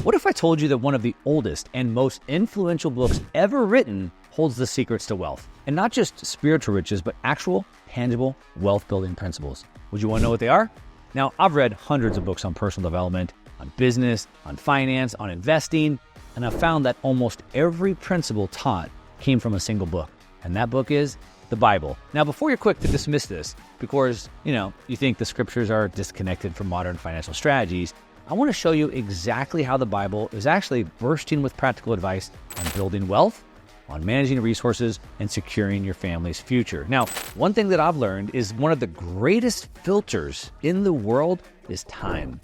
What if I told you that one of the oldest and most influential books ever written holds the secrets to wealth? And not just spiritual riches, but actual, tangible, wealth-building principles. Would you want to know what they are? Now, I've read hundreds of books on personal development, on business, on finance, on investing, and I've found that almost every principle taught came from a single book. And that book is the Bible. Now, before you're quick to dismiss this, because, you think the scriptures are disconnected from modern financial strategies, I want to show you exactly how the Bible is actually bursting with practical advice on building wealth, on managing resources, and securing your family's future. Now, one thing that I've learned is one of the greatest filters in the world is time.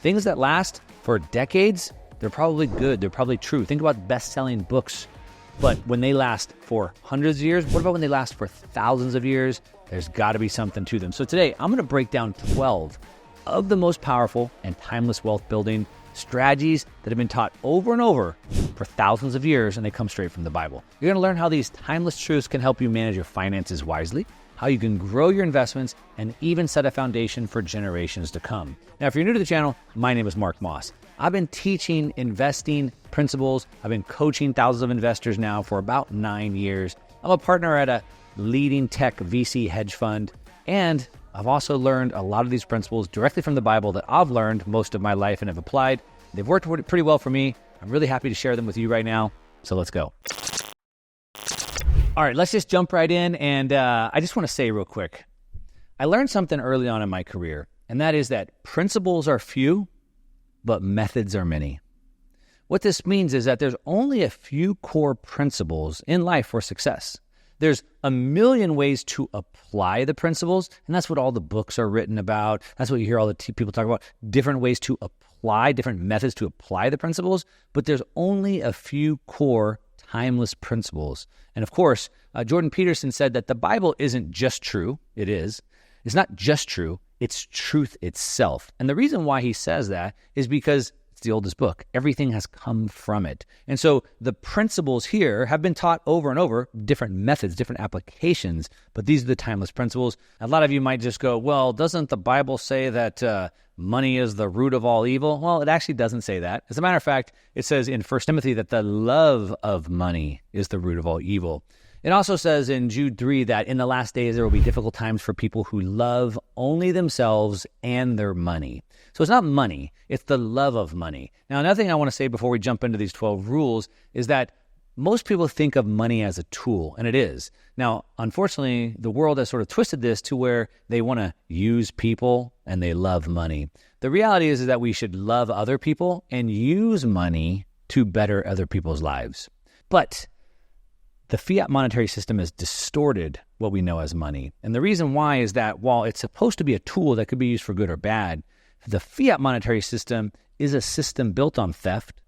Things that last for decades, they're probably good, they're probably true. Think about best-selling books. But when they last for hundreds of years, what about when they last for thousands of years? There's got to be something to them. So today, I'm going to break down 12 of the most powerful and timeless wealth-building strategies that have been taught over and over for thousands of years, and they come straight from the Bible. You're going to learn how these timeless truths can help you manage your finances wisely, how you can grow your investments, and even set a foundation for generations to come. Now, if you're new to the channel, my name is Mark Moss. I've been teaching investing principles. I've been coaching thousands of investors now for about 9 years. I'm a partner at a leading tech VC hedge fund, and I've also learned a lot of these principles directly from the Bible that I've learned most of my life and have applied. They've worked pretty well for me. I'm really happy to share them with you right now. So let's go. All right, let's just jump right in. And I just want to say real quick, I learned something early on in my career, and that is that principles are few, but methods are many. What this means is that there's only a few core principles in life for success. There's a million ways to apply the principles, and that's what all the books are written about. That's what you hear all the people talk about, different ways to apply, different methods to apply the principles, but there's only a few core timeless principles. And of course, Jordan Peterson said that the Bible isn't just true. It is. It's not just true. It's truth itself. And the reason why he says that is because it's the oldest book. Everything has come from it. And so the principles here have been taught over and over, different methods, different applications, but these are the timeless principles. A lot of you might just go, well, doesn't the Bible say that money is the root of all evil? Well, it actually doesn't say that. As a matter of fact, it says in 1 Timothy that the love of money is the root of all evil. It also says in Jude 3 that in the last days there will be difficult times for people who love only themselves and their money. So it's not money, it's the love of money. Now, another thing I want to say before we jump into these 12 rules is that most people think of money as a tool, and it is. Now, unfortunately, the world has sort of twisted this to where they want to use people and they love money. The reality is that we should love other people and use money to better other people's lives. But the fiat monetary system has distorted what we know as money. And the reason why is that while it's supposed to be a tool that could be used for good or bad, the fiat monetary system is a system built on theft,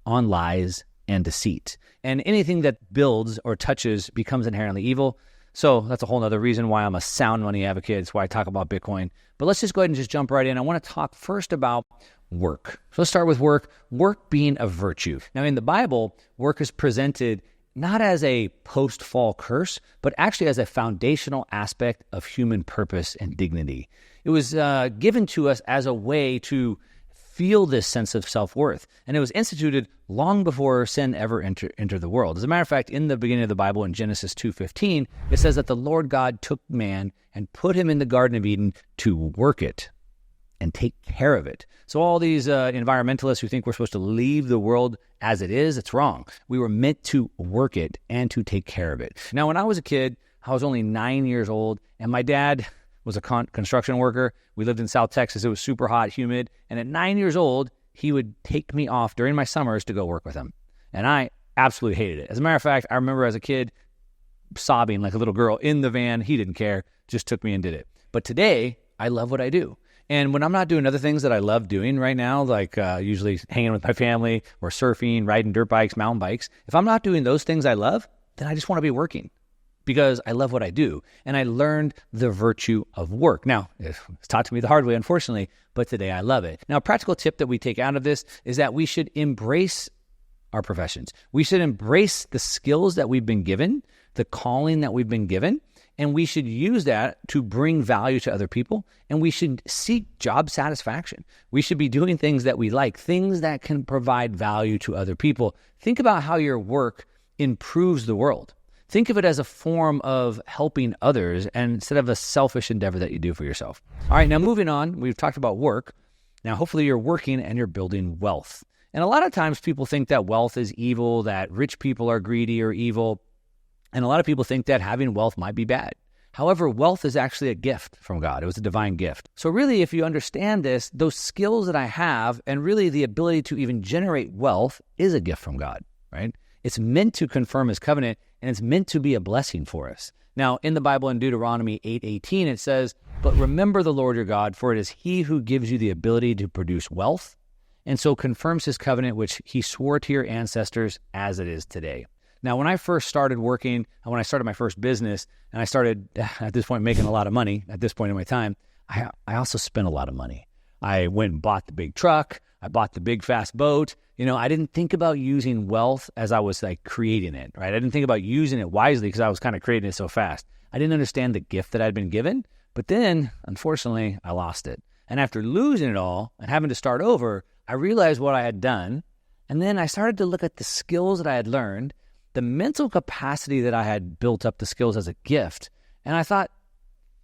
on lies, and deceit. And anything that builds or touches becomes inherently evil. So that's a whole other reason why I'm a sound money advocate. It's why I talk about Bitcoin. But let's just go ahead and just jump right in. I want to talk first about work. So let's start with work. Work being a virtue. Now in the Bible, work is presented not as a post-fall curse, but actually as a foundational aspect of human purpose and dignity. It was given to us as a way to feel this sense of self-worth. And it was instituted long before sin ever entered the world. As a matter of fact, in the beginning of the Bible, in Genesis 2:15, it says that the Lord God took man and put him in the Garden of Eden to work it and take care of it. So all these environmentalists who think we're supposed to leave the world as it is, it's wrong. We were meant to work it and to take care of it. Now, when I was a kid, I was only 9 years old, and my dad was a construction worker. We lived in South Texas. It was super hot, humid. And at 9 years old, he would take me off during my summers to go work with him. And I absolutely hated it. As a matter of fact, I remember as a kid sobbing like a little girl in the van. He didn't care, just took me and did it. But today, I love what I do. And when I'm not doing other things that I love doing right now, like usually hanging with my family or surfing, riding dirt bikes, mountain bikes, if I'm not doing those things I love, then I just want to be working because I love what I do. And I learned the virtue of work. Now, it's taught to me the hard way, unfortunately, but today I love it. Now, a practical tip that we take out of this is that we should embrace our professions. We should embrace the skills that we've been given, the calling that we've been given, And we should use that to bring value to other people. And we should seek job satisfaction. We should be doing things that we like, things that can provide value to other people. Think about how your work improves the world. Think of it as a form of helping others and instead of a selfish endeavor that you do for yourself. All right, now moving on, we've talked about work. Now, hopefully you're working and you're building wealth. And a lot of times people think that wealth is evil, that rich people are greedy or evil. And a lot of people think that having wealth might be bad. However, wealth is actually a gift from God. It was a divine gift. So really, if you understand this, those skills that I have and really the ability to even generate wealth is a gift from God, right? It's meant to confirm his covenant and it's meant to be a blessing for us. Now, in the Bible in Deuteronomy 8:18, it says, "But remember the Lord your God, for it is he who gives you the ability to produce wealth and so confirms his covenant, which he swore to your ancestors as it is today." Now, when I first started working, and when I started my first business, and I started at this point making a lot of money at this point in my time, I also spent a lot of money. I went and bought the big truck. I bought the big fast boat. I didn't think about using wealth as I was like creating it, right? I didn't think about using it wisely because I was kind of creating it so fast. I didn't understand the gift that I'd been given, but then, unfortunately, I lost it. And after losing it all and having to start over, I realized what I had done, and then I started to look at the skills that I had learned, the mental capacity that I had built up, the skills as a gift. And I thought,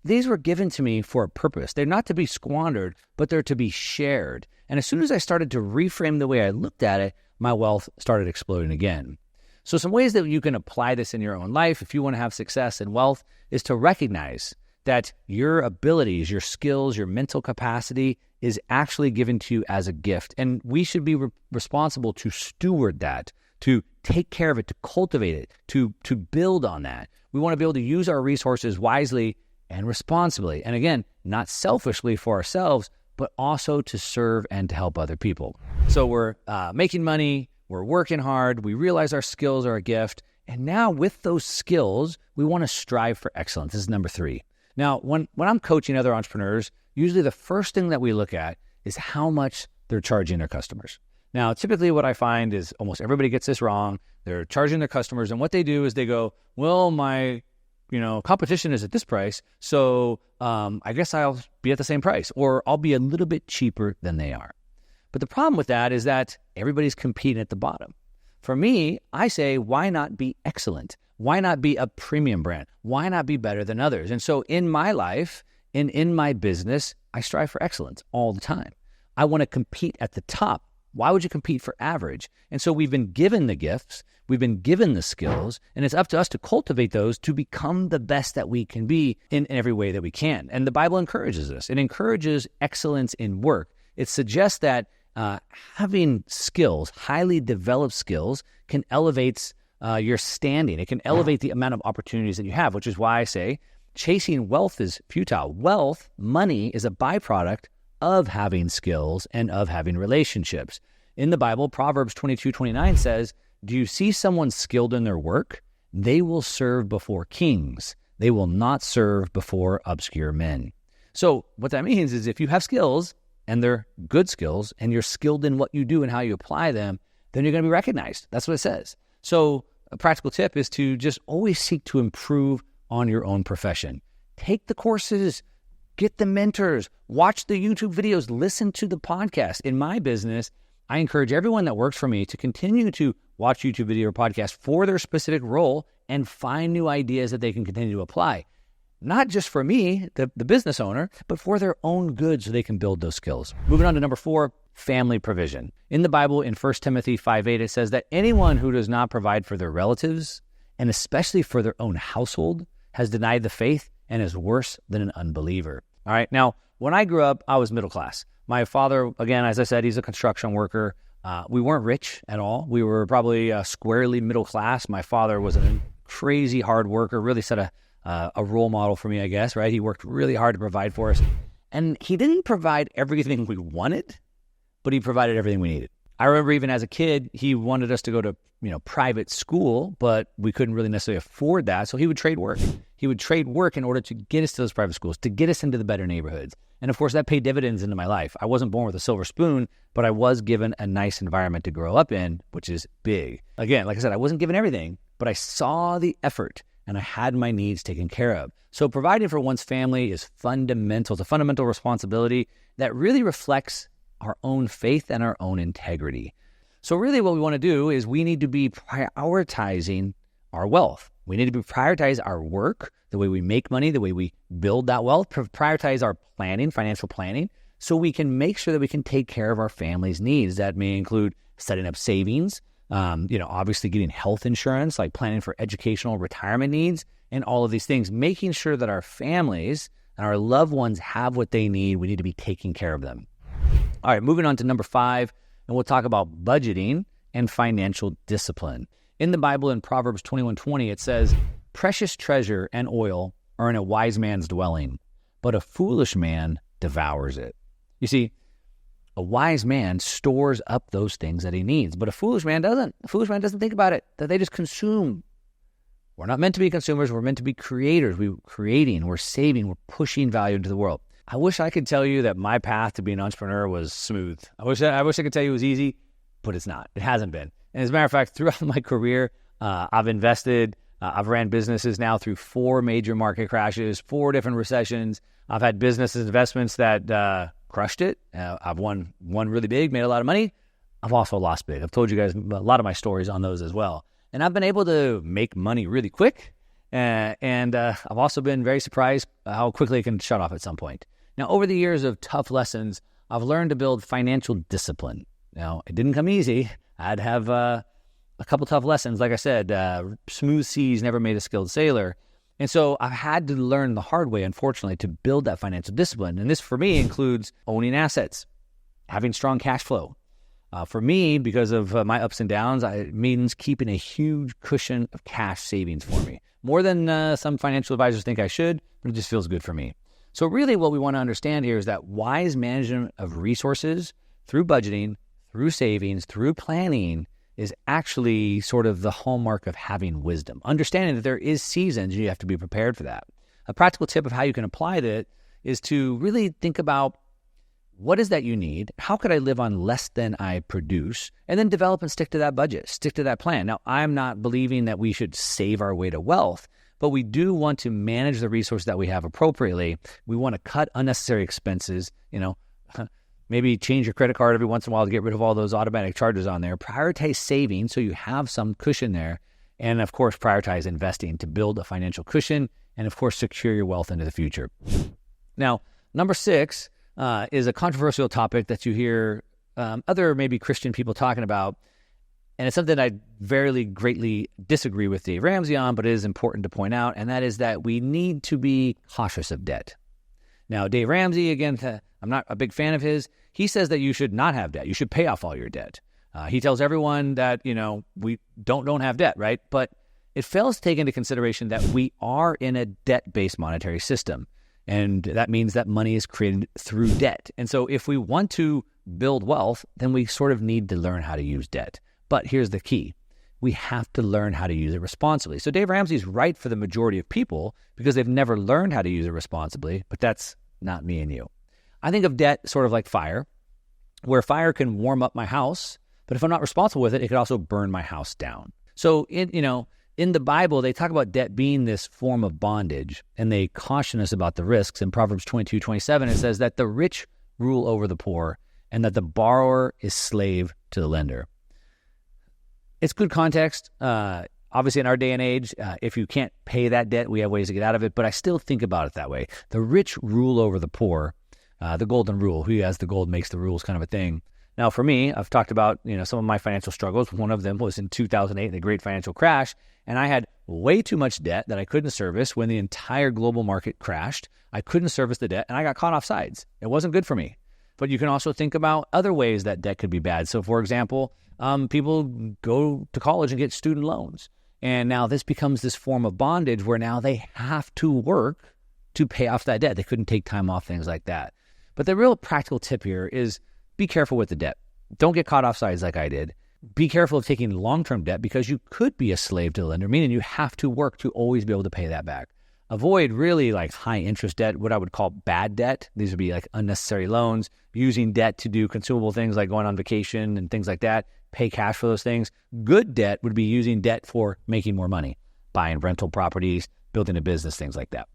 these were given to me for a purpose. They're not to be squandered, but they're to be shared. And as soon as I started to reframe the way I looked at it, my wealth started exploding again. So some ways that you can apply this in your own life, if you want to have success and wealth, is to recognize that your abilities, your skills, your mental capacity is actually given to you as a gift. And we should be responsible to steward that, to take care of it, to cultivate it, to build on that. We want to be able to use our resources wisely and responsibly. And again, not selfishly for ourselves, but also to serve and to help other people. So we're making money, we're working hard, we realize our skills are a gift. And now with those skills, we want to strive for excellence. This is number 3. Now, when I'm coaching other entrepreneurs, usually the first thing that we look at is how much they're charging their customers. Now, typically what I find is almost everybody gets this wrong. They're charging their customers, and what they do is they go, well, my competition is at this price, so I guess I'll be at the same price, or I'll be a little bit cheaper than they are. But the problem with that is that everybody's competing at the bottom. For me, I say, why not be excellent? Why not be a premium brand? Why not be better than others? And so in my life and in my business, I strive for excellence all the time. I want to compete at the top. Why would you compete for average? And so we've been given the gifts, we've been given the skills, and it's up to us to cultivate those to become the best that we can be in every way that we can. And the Bible encourages us. It encourages excellence in work. It suggests that having skills, highly developed skills, can elevate your standing. It can elevate the amount of opportunities that you have, which is why I say chasing wealth is futile. Wealth, money, is a byproduct of having skills and of having relationships. In the Bible, Proverbs 22:29 says, "Do you see someone skilled in their work? They will serve before kings. They will not serve before obscure men." So what that means is if you have skills and they're good skills and you're skilled in what you do and how you apply them, then you're going to be recognized. That's what it says. So a practical tip is to just always seek to improve on your own profession. Take the courses, get the mentors, watch the YouTube videos, listen to the podcast. In my business, I encourage everyone that works for me to continue to watch YouTube video or podcast for their specific role and find new ideas that they can continue to apply. Not just for me, the business owner, but for their own good so they can build those skills. Moving on to number 4, family provision. In the Bible, in 1 Timothy 5:8, it says that anyone who does not provide for their relatives, and especially for their own household, has denied the faith and is worse than an unbeliever. All right. Now, when I grew up, I was middle class. My father, again, as I said, he's a construction worker. We weren't rich at all. We were probably squarely middle class. My father was a crazy hard worker, really set a role model for me, I guess, right? He worked really hard to provide for us. And he didn't provide everything we wanted, but he provided everything we needed. I remember even as a kid, he wanted us to go to, private school, but we couldn't really necessarily afford that. So he would trade work. He would trade work in order to get us to those private schools, to get us into the better neighborhoods. And of course, that paid dividends into my life. I wasn't born with a silver spoon, but I was given a nice environment to grow up in, which is big. Again, like I said, I wasn't given everything, but I saw the effort. and I had my needs taken care of. So providing for one's family is fundamental. It's a fundamental responsibility that really reflects our own faith and our own integrity. So really what we want to do is we need to be prioritizing our wealth. We need to prioritize our work, the way we make money, the way we build that wealth, prioritize our planning, financial planning, so we can make sure that we can take care of our family's needs. That may include setting up savings, obviously getting health insurance, like planning for educational retirement needs, and all of these things, making sure that our families and our loved ones have what they need. We need to be taking care of them. All right, moving on to number 5, and we'll talk about budgeting and financial discipline. In the Bible, in Proverbs 21:20, it says, "Precious treasure and oil are in a wise man's dwelling, but a foolish man devours it." You see, a wise man stores up those things that he needs, but a foolish man doesn't. A foolish man doesn't think about it, that they just consume. We're not meant to be consumers. We're meant to be creators. We're creating, we're saving, we're pushing value into the world. I wish I could tell you that my path to being an entrepreneur was smooth. I wish I could tell you it was easy, but it's not. It hasn't been. And as a matter of fact, throughout my career, I've invested, I've ran businesses now through 4 major market crashes, 4 different recessions. I've had businesses, investments that crushed it. I've won really big, made a lot of money. I've also lost big. I've told you guys a lot of my stories on those as well. And I've been able to make money really quick. And I've also been very surprised how quickly it can shut off at some point. Now, over the years of tough lessons, I've learned to build financial discipline. Now, it didn't come easy. I'd have a couple tough lessons. Like I said, smooth seas never made a skilled sailor. And so I've had to learn the hard way, unfortunately, to build that financial discipline. And this, for me, includes owning assets, having strong cash flow. For me, because of my ups and downs, it means keeping a huge cushion of cash savings for me. More than some financial advisors think I should, but it just feels good for me. So really what we want to understand here is that wise management of resources through budgeting, through savings, through planning is actually sort of the hallmark of having wisdom. Understanding that there is seasons, you have to be prepared for that. A practical tip of how you can apply that is to really think about what is that you need? How could I live on less than I produce? And then develop and stick to that budget, stick to that plan. Now, I'm not believing that we should save our way to wealth, but we do want to manage the resources that we have appropriately. We want to cut unnecessary expenses, maybe change your credit card every once in a while to get rid of all those automatic charges on there. Prioritize saving so you have some cushion there. And of course, prioritize investing to build a financial cushion and of course, secure your wealth into the future. Now, number 6 is a controversial topic that you hear other maybe Christian people talking about. And it's something I very greatly disagree with Dave Ramsey on, but it is important to point out, and that is that we need to be cautious of debt. Now, Dave Ramsey, again, I'm not a big fan of his. He says that you should not have debt. You should pay off all your debt. He tells everyone that, we don't have debt, right? But it fails to take into consideration that we are in a debt-based monetary system. And that means that money is created through debt. And so if we want to build wealth, then we sort of need to learn how to use debt. But here's the key. We have to learn how to use it responsibly. So Dave Ramsey's right for the majority of people because they've never learned how to use it responsibly, but that's not me and you. I think of debt sort of like fire, where fire can warm up my house, but if I'm not responsible with it, it could also burn my house down. So in the Bible, they talk about debt being this form of bondage, and they caution us about the risks. In Proverbs 22:27, it says that the rich rule over the poor and that the borrower is slave to the lender. It's good context. Obviously, in our day and age, if you can't pay that debt, we have ways to get out of it, but I still think about it that way. The rich rule over the poor, the golden rule. Who has the gold makes the rules kind of a thing. Now, for me, I've talked about some of my financial struggles. One of them was in 2008, the great financial crash, and I had way too much debt that I couldn't service when the entire global market crashed. I couldn't service the debt, and I got caught off sides. It wasn't good for me. But you can also think about other ways that debt could be bad. So, for example, people go to college and get student loans, and now this becomes this form of bondage where now they have to work to pay off that debt. They couldn't take time off, things like that. But the real practical tip here is be careful with the debt. Don't get caught off sides like I did. Be careful of taking long-term debt because you could be a slave to the lender, meaning you have to work to always be able to pay that back. Avoid really like high interest debt, what I would call bad debt. These would be like unnecessary loans, using debt to do consumable things like going on vacation and things like that. Pay cash for those things. Good debt would be using debt for making more money. buying rental properties, building a business, things like that.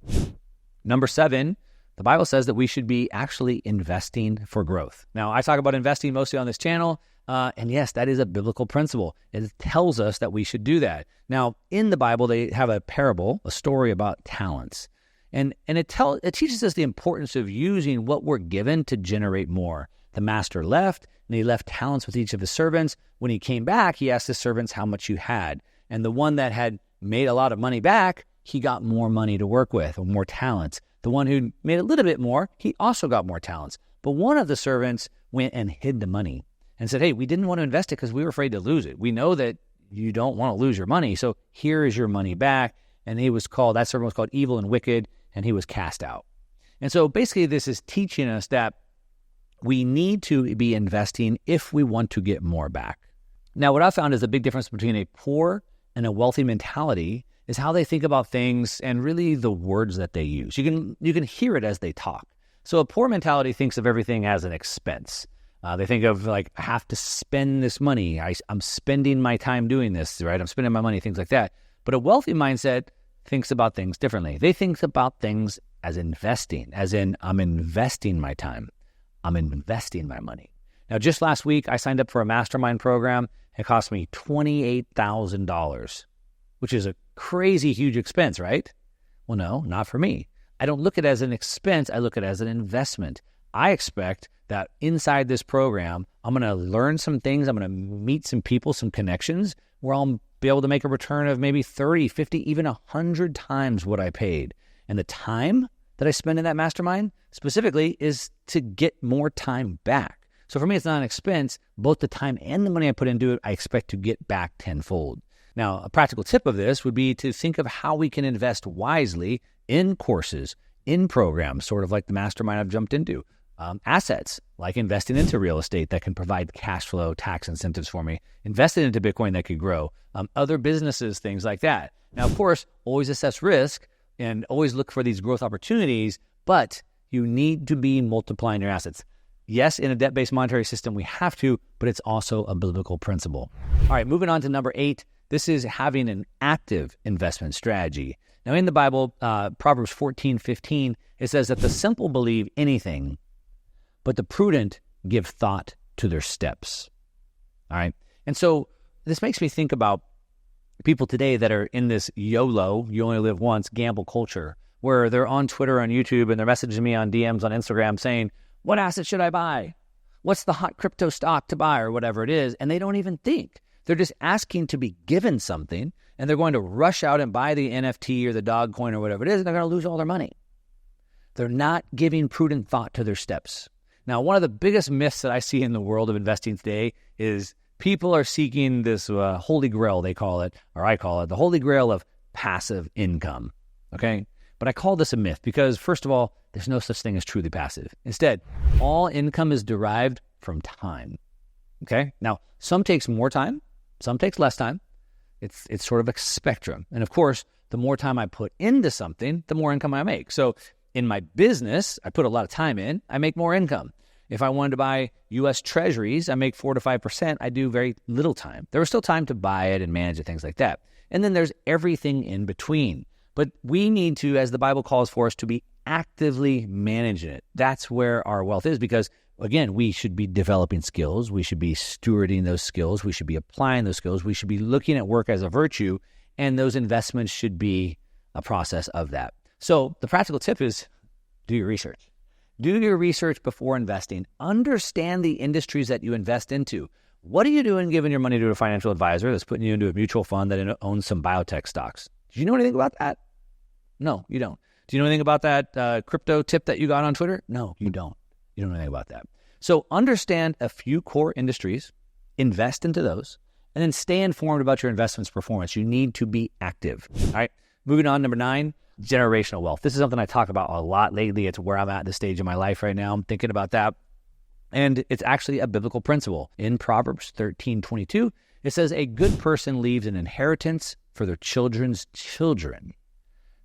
Number 7, the Bible says that we should be actually investing for growth. Now, I talk about investing mostly on this channel, and yes, that is a biblical principle. It tells us that we should do that. Now, in the Bible, they have a parable, a story about talents. And it teaches us the importance of using what we're given to generate more. The master left, and he left talents with each of his servants. When he came back, he asked his servants how much you had. And the one that had made a lot of money back, he got more money to work with, or more talents. The one who made a little bit more, he also got more talents. But one of the servants went and hid the money and said, hey, we didn't want to invest it because we were afraid to lose it. We know that you don't want to lose your money, so here is your money back. And that servant was called evil and wicked, and he was cast out. And so basically this is teaching us that we need to be investing if we want to get more back. Now, what I found is the big difference between a poor and a wealthy mentality is how they think about things and really the words that they use. You can hear it as they talk. So a poor mentality thinks of everything as an expense. They think of like, I have to spend this money. I'm spending my time doing this, right? I'm spending my money, things like that. But a wealthy mindset thinks about things differently. They think about things as investing, as in I'm investing my time. I'm investing my money. Now, just last week, I signed up for a mastermind program. It cost me $28,000, which is a crazy huge expense, right? Well, no, not for me. I don't look at it as an expense. I look at it as an investment. I expect that inside this program, I'm going to learn some things. I'm going to meet some people, some connections where I'll be able to make a return of maybe 30, 50, even 100 times what I paid. And the time that I spend in that mastermind specifically is to get more time back. So for me, it's not an expense. Both the time and the money I put into it, I expect to get back tenfold. Now, a practical tip of this would be to think of how we can invest wisely in courses, in programs, sort of like the mastermind I've jumped into. Assets, like investing into real estate that can provide cash flow, tax incentives for me, invested into Bitcoin that could grow, other businesses, things like that. Now, of course, always assess risk and always look for these growth opportunities, but you need to be multiplying your assets. Yes, in a debt-based monetary system, we have to, but it's also a biblical principle. All right, moving on to number 8. This is having an active investment strategy. Now, in the Bible, Proverbs 14:15, it says that the simple believe anything, but the prudent give thought to their steps. All right. And so this makes me think about people today that are in this YOLO, you only live once, gamble culture, where they're on Twitter, on YouTube, and they're messaging me on DMs on Instagram saying, what asset should I buy? What's the hot crypto stock to buy, or whatever it is? And they don't even think. They're just asking to be given something, and they're going to rush out and buy the NFT or the dog coin or whatever it is, and they're going to lose all their money. They're not giving prudent thought to their steps. Now, one of the biggest myths that I see in the world of investing today is people are seeking this holy grail, they call it, or I call it, the holy grail of passive income, okay? But I call this a myth because, first of all, there's no such thing as truly passive. Instead, all income is derived from time, okay? Now, some takes more time, some takes less time. It's sort of a spectrum. And of course, the more time I put into something, the more income I make. So in my business, I put a lot of time in, I make more income. If I wanted to buy U.S. Treasuries, I make 4 to 5%. I do very little time. There was still time to buy it and manage it, things like that. And then there's everything in between. But we need to, as the Bible calls for us, to be actively managing it. That's where our wealth is because, again, we should be developing skills. We should be stewarding those skills. We should be applying those skills. We should be looking at work as a virtue, and those investments should be a process of that. So the practical tip is do your research. Do your research before investing. Understand the industries that you invest into. What are you doing giving your money to a financial advisor that's putting you into a mutual fund that owns some biotech stocks? Do you know anything about that? No, you don't. Do you know anything about that crypto tip that you got on Twitter? No, you don't. You don't know anything about that. So understand a few core industries, invest into those, and then stay informed about your investments performance. You need to be active. All right, moving on, number 9. Generational wealth. This is something I talk about a lot lately. It's where I'm at this stage of my life right now. I'm thinking about that. And it's actually a biblical principle. In Proverbs 13:22, it says, a good person leaves an inheritance for their children's children,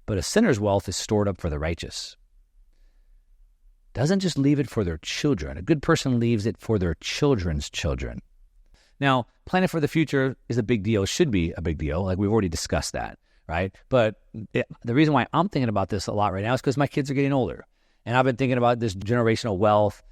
but a sinner's wealth is stored up for the righteous. Doesn't just leave it for their children. A good person leaves it for their children's children. Now, planning for the future is a big deal. It should be a big deal. Like we've already discussed that. right? But the reason why I'm thinking about this a lot right now is because my kids are getting older. And I've been thinking about this generational wealth.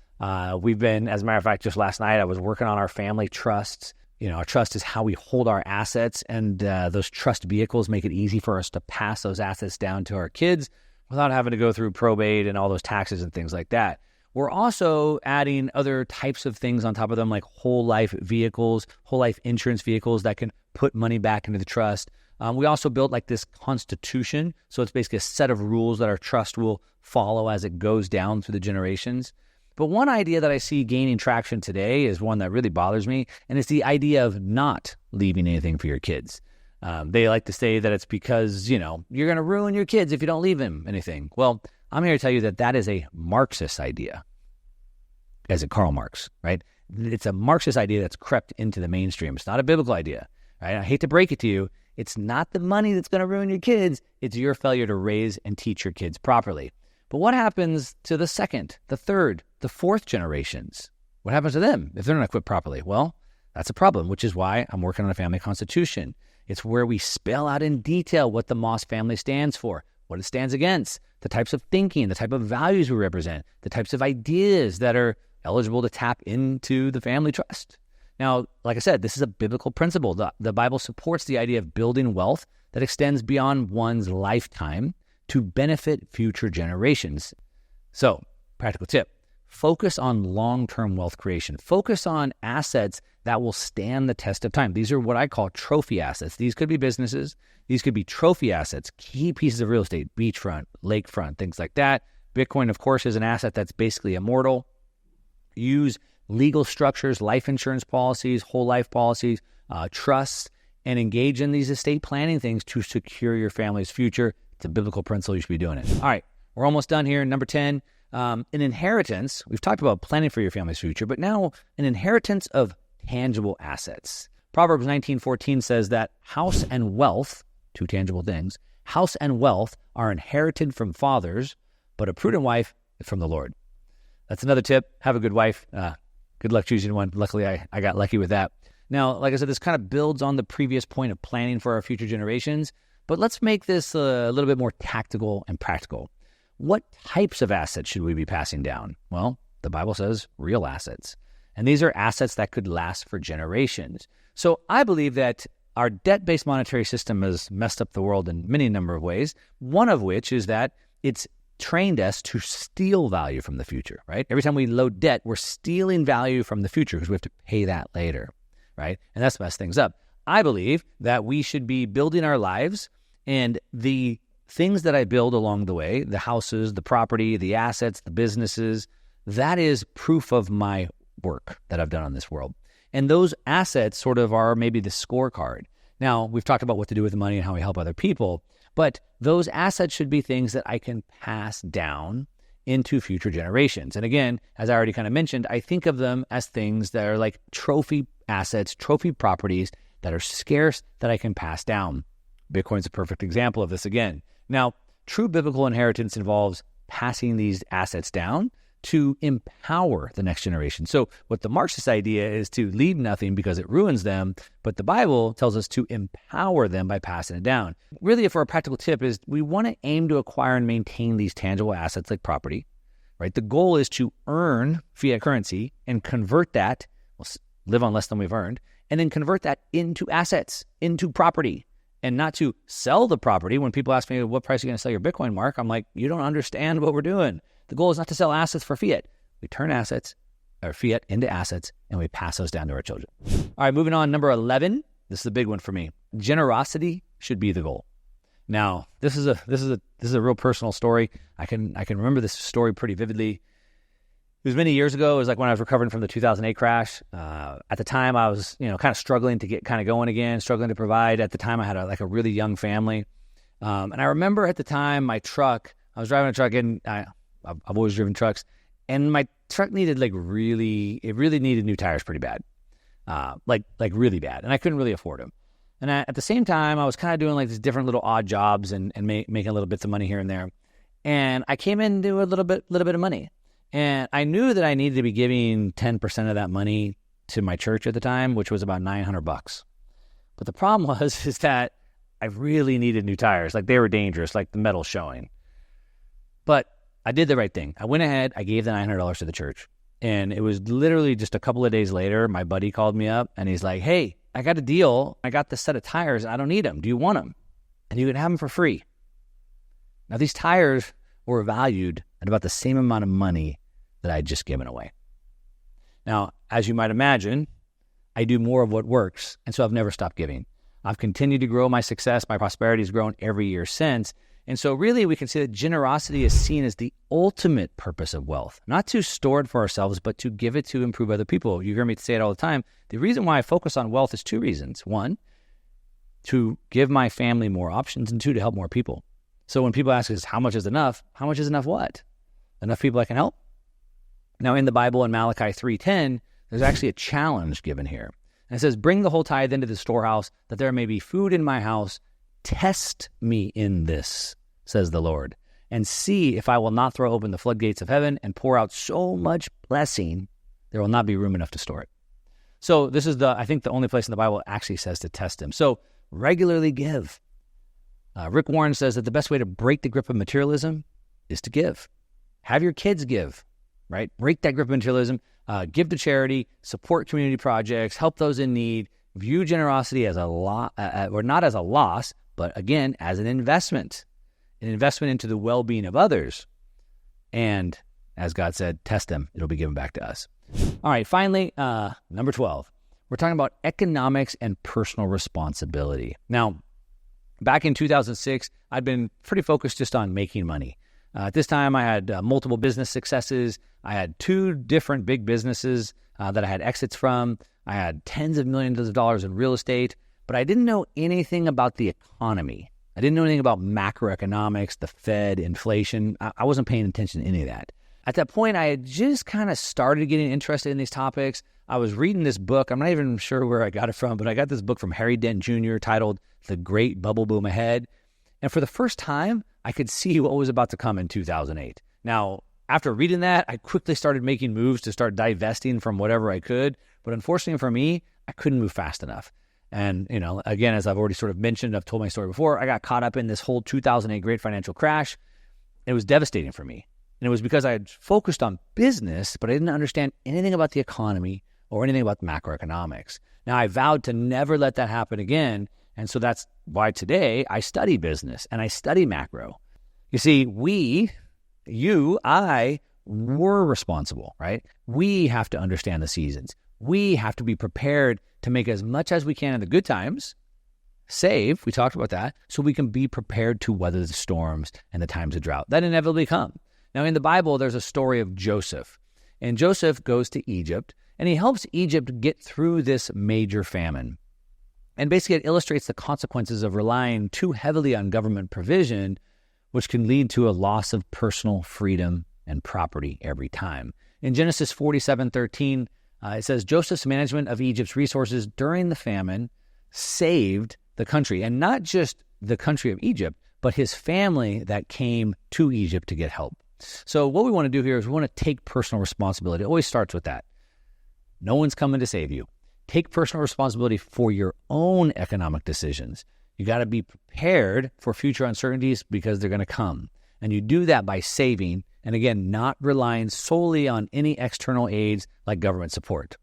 We've been, as a matter of fact, just last night, I was working on our family trusts. Our trust is how we hold our assets, and those trust vehicles make it easy for us to pass those assets down to our kids without having to go through probate and all those taxes and things like that. We're also adding other types of things on top of them, like whole life vehicles, whole life insurance vehicles that can put money back into the trust. We also built like this constitution. So it's basically a set of rules that our trust will follow as it goes down through the generations. But one idea that I see gaining traction today is one that really bothers me, and it's the idea of not leaving anything for your kids. They like to say that it's because, you're going to ruin your kids if you don't leave them anything. Well, I'm here to tell you that that is a Marxist idea, as in Karl Marx, right? It's a Marxist idea that's crept into the mainstream. It's not a biblical idea, right? I hate to break it to you. It's not the money that's going to ruin your kids. It's your failure to raise and teach your kids properly. But what happens to the second, the third, the fourth generations? What happens to them if they're not equipped properly? Well, that's a problem, which is why I'm working on a family constitution. It's where we spell out in detail what the Moss family stands for, what it stands against, the types of thinking, the type of values we represent, the types of ideas that are eligible to tap into the family trust. Now, like I said, this is a biblical principle. The Bible supports the idea of building wealth that extends beyond one's lifetime to benefit future generations. So, practical tip, focus on long-term wealth creation. Focus on assets that will stand the test of time. These are what I call trophy assets. These could be businesses. These could be trophy assets, key pieces of real estate, beachfront, lakefront, things like that. Bitcoin, of course, is an asset that's basically immortal. Use legal structures, life insurance policies, whole life policies, trusts, and engage in these estate planning things to secure your family's future. It's a biblical principle. You should be doing it. All right, we're almost done here. Number 10, an inheritance. We've talked about planning for your family's future, but now an inheritance of tangible assets. Proverbs 19:14 says that house and wealth, two tangible things, house and wealth are inherited from fathers, but a prudent wife is from the Lord. That's another tip. Have a good wife. Good luck choosing one. Luckily, I got lucky with that. Now, like I said, this kind of builds on the previous point of planning for our future generations, but let's make this a little bit more tactical and practical. What types of assets should we be passing down? Well, the Bible says real assets. And these are assets that could last for generations. So I believe that our debt-based monetary system has messed up the world in many number of ways, one of which is that it's trained us to steal value from the future, right? Every time we load debt, we're stealing value from the future because we have to pay that later, right? And that's messed things up. I believe that we should be building our lives, and the things that I build along the way, the houses, the property, the assets, the businesses, that is proof of my work that I've done on this world. And those assets sort of are maybe the scorecard. Now, we've talked about what to do with the money and how we help other people, but those assets should be things that I can pass down into future generations. And again, as I already kind of mentioned, I think of them as things that are like trophy assets, trophy properties that are scarce that I can pass down. Bitcoin's a perfect example of this again. Now, true biblical inheritance involves passing these assets down to empower the next generation. So what the Marxist idea is to leave nothing because it ruins them, but the Bible tells us to empower them by passing it down. Really, for a practical tip is we want to aim to acquire and maintain these tangible assets like property, right? The goal is to earn fiat currency and convert that, we'll live on less than we've earned, and then convert that into assets, into property, and not to sell the property. When people ask me, what price are you going to sell your Bitcoin, Mark? I'm like, you don't understand what we're doing. The goal is not to sell assets for fiat. We turn assets, or fiat, into assets, and we pass those down to our children. All right, moving on. Number 11. This is a big one for me. Generosity should be the goal. Now, this is a real personal story. I can remember this story pretty vividly. It was many years ago. It was like when I was recovering from the 2008 crash. At the time, I was kind of struggling to get kind of going again, struggling to provide. At the time, I had a really young family, and I remember at the time I was driving a truck, and I've always driven trucks, and my truck needed really needed new tires pretty bad, like really bad, and I couldn't really afford them. And at the same time, I was kind of doing like these different little odd jobs and making a little bits of money here and there. And I came into a little bit of money, and I knew that I needed to be giving 10% of that money to my church at the time, which was about $900. But the problem is that I really needed new tires. Like they were dangerous, like the metal showing. But I did the right thing. I went ahead, I gave the $900 to the church. And it was literally just a couple of days later, my buddy called me up and he's like, hey, I got a deal. I got this set of tires. I don't need them. Do you want them? And you can have them for free. Now, these tires were valued at about the same amount of money that I had just given away. Now, as you might imagine, I do more of what works, and so I've never stopped giving. I've continued to grow my success. My prosperity has grown every year since. And so really we can see that generosity is seen as the ultimate purpose of wealth, not to store it for ourselves, but to give it to improve other people. You hear me say it all the time. The reason why I focus on wealth is two reasons. One, to give my family more options, and two, to help more people. So when people ask us, how much is enough? How much is enough what? Enough people I can help? Now in the Bible in Malachi 3:10, there's actually a challenge given here. And it says, bring the whole tithe into the storehouse, that there may be food in my house. Test me in this, says the Lord, and see if I will not throw open the floodgates of heaven and pour out so much blessing, there will not be room enough to store it. So this is I think the only place in the Bible actually says to test him. So regularly give. Rick Warren says that the best way to break the grip of materialism is to give. Have your kids give, right? Break that grip of materialism. Give to charity, support community projects, help those in need. View generosity as or not as a loss, but again, as an investment into the well-being of others. And as God said, test them, it'll be given back to us. All right, finally, number 12, we're talking about economics and personal responsibility. Now, back in 2006, I'd been pretty focused just on making money. At this time, I had multiple business successes. I had 2 different big businesses that I had exits from. I had tens of millions of dollars in real estate, but I didn't know anything about the economy. I didn't know anything about macroeconomics, the Fed, inflation. I wasn't paying attention to any of that. At that point, I had just kind of started getting interested in these topics. I was reading this book. I'm not even sure where I got it from, but I got this book from Harry Dent Jr. titled The Great Bubble Boom Ahead. And for the first time, I could see what was about to come in 2008. Now, after reading that, I quickly started making moves to start divesting from whatever I could. But unfortunately for me, I couldn't move fast enough. And, again, as I've already sort of mentioned, I've told my story before, I got caught up in this whole 2008 great financial crash. It was devastating for me. And it was because I had focused on business, but I didn't understand anything about the economy or anything about macroeconomics. Now, I vowed to never let that happen again. And so that's why today I study business and I study macro. You see, I were responsible, right? We have to understand the seasons. We have to be prepared to make as much as we can in the good times, save, we talked about that, so we can be prepared to weather the storms and the times of drought that inevitably come. Now, in the Bible, there's a story of Joseph. And Joseph goes to Egypt, and he helps Egypt get through this major famine. And basically, it illustrates the consequences of relying too heavily on government provision, which can lead to a loss of personal freedom and property every time. In Genesis 47:13, it says, Joseph's management of Egypt's resources during the famine saved the country. And not just the country of Egypt, but his family that came to Egypt to get help. So what we want to do here is we want to take personal responsibility. It always starts with that. No one's coming to save you. Take personal responsibility for your own economic decisions. You got to be prepared for future uncertainties because they're going to come. And you do that by saving, and again, not relying solely on any external aids like government support.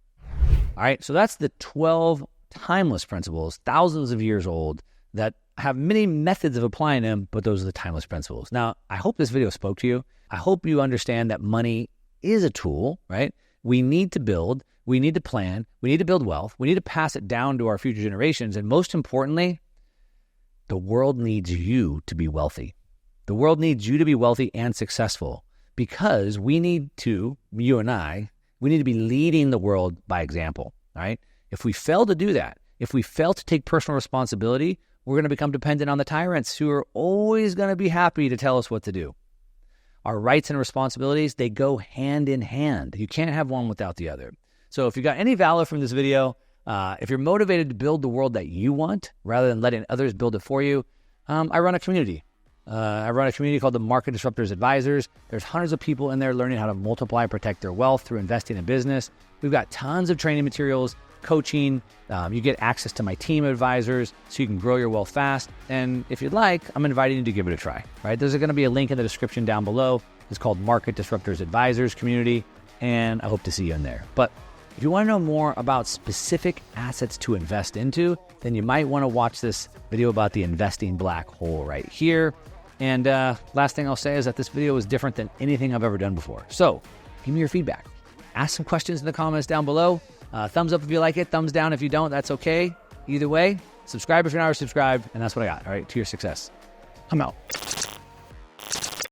All right, so that's the 12 timeless principles, thousands of years old, that have many methods of applying them, but those are the timeless principles. Now, I hope this video spoke to you. I hope you understand that money is a tool, right? We need to build, we need to plan, we need to build wealth, we need to pass it down to our future generations, and most importantly, the world needs you to be wealthy. The world needs you to be wealthy and successful because we need to, you and I, we need to be leading the world by example, all right? If we fail to do that, if we fail to take personal responsibility, we're going to become dependent on the tyrants who are always going to be happy to tell us what to do. Our rights and responsibilities, they go hand in hand. You can't have one without the other. So if you got any value from this video, if you're motivated to build the world that you want rather than letting others build it for you, I run a community. I run a community called the Market Disruptors Advisors. There's hundreds of people in there learning how to multiply and protect their wealth through investing in business. We've got tons of training materials, coaching. You get access to my team of advisors so you can grow your wealth fast. And if you'd like, I'm inviting you to give it a try, right? There's going to be a link in the description down below. It's called Market Disruptors Advisors Community, and I hope to see you in there. But if you want to know more about specific assets to invest into, then you might want to watch this video about the investing black hole right here. And last thing I'll say is that this video is different than anything I've ever done before. So give me your feedback. Ask some questions in the comments down below. Thumbs up if you like it. Thumbs down if you don't. That's okay. Either way, subscribe if you're not already subscribed. And that's what I got. All right. To your success. I'm out.